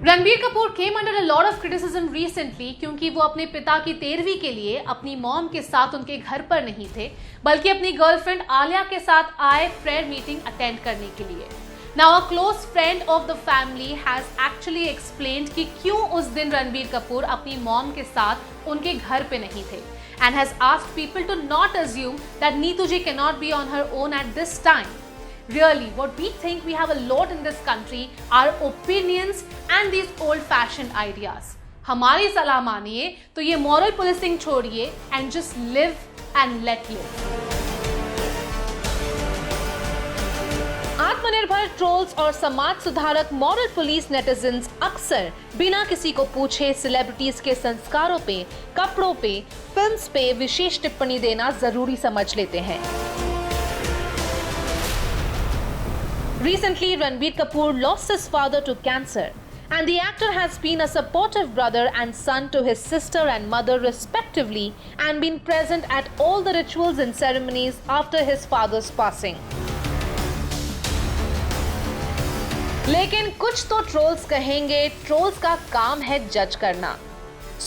Ranbir Kapoor came under a lot of criticism recently क्योंकि वो अपने पिता की 13वीं के लिए अपनी मॉम के साथ उनके घर पर नहीं थे, बल्कि अपनी गर्लफ्रेंड आलिया के साथ आए प्रेयर मीटिंग अटेंड करने के लिए। Now a close friend of the family has actually explained कि क्यों उस दिन रणबीर कपूर अपनी मॉम के साथ उनके घर पे नहीं थे, and has asked people to not assume that Neetu ji cannot be on her own at this time. Really, what we think we have a lot in this country are opinions and these old-fashioned ideas. हमारी सलाह मानिए तो ये moral policing छोड़िए and just live and let live. आत्मनिर्भर trolls और समाज सुधारक मॉरल पुलिस नेटिजन्स अक्सर बिना किसी को पूछे सेलिब्रिटीज के संस्कारों पे, कपड़ों पे, फिल्म्स पे विशेष टिप्पणी देना जरूरी समझ लेते हैं। Recently, Ranbir Kapoor lost his father to cancer, and the actor has been a supportive brother and son to his sister and mother respectively, and been present at all the rituals and ceremonies after his father's passing. लेकिन कुछ तो trolls कहेंगे trolls का काम है जज करना।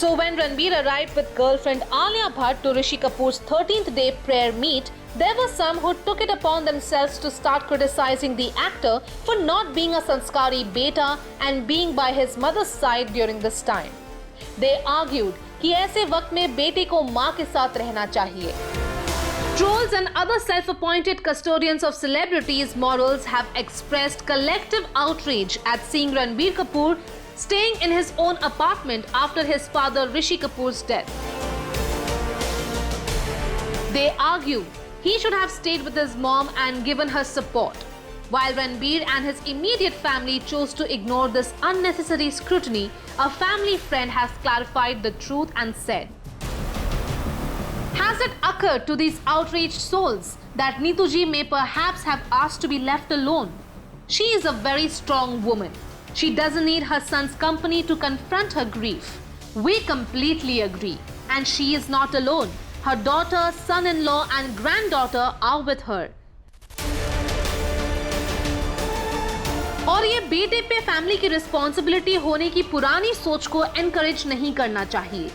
So when Ranbir arrived with girlfriend Alia Bhatt to Rishi Kapoor's 13th day prayer meet, there were some who took it upon themselves to start criticizing the actor for not being a sanskari beta and being by his mother's side during this time. They argued कि ऐसे वक्त में बेटे को माँ के साथ रहना चाहिए। Trolls and other self-appointed custodians of celebrities' morals have expressed collective outrage at seeing Ranbir Kapoor staying in his own apartment after his father Rishi Kapoor's death. They argue he should have stayed with his mom and given her support, while Ranbir and his immediate family chose to ignore this unnecessary scrutiny. A family friend has clarified the truth and said, "Has it occurred to these outraged souls that Neetu ji may perhaps have asked to be left alone? She is a very strong woman. She doesn't need her son's company to confront her grief. We completely agree. And she is not alone. Her daughter, son-in-law and granddaughter are with her." और ये बेटे पे family की responsibility होने की पुरानी सोच को एनकरेज नहीं करना चाहिए।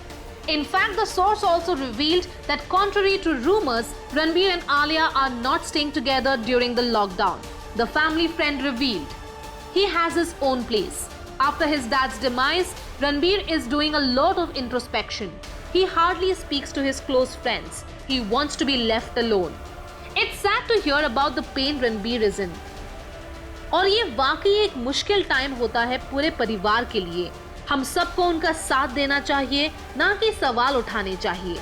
In fact, the source also revealed that contrary to rumors, Ranbir and Alia are not staying together during the lockdown. The family friend revealed he has his own place. After his dad's demise, Ranbir is doing a lot of introspection. He hardly speaks to his close friends. He wants to be left alone. It's sad to hear about the pain Ranbir is in. और ये वाकई एक मुश्किल time होता है पूरे परिवार के लिए। हम सबको उनका साथ देना चाहिए, ना कि सवाल उठाने चाहिए।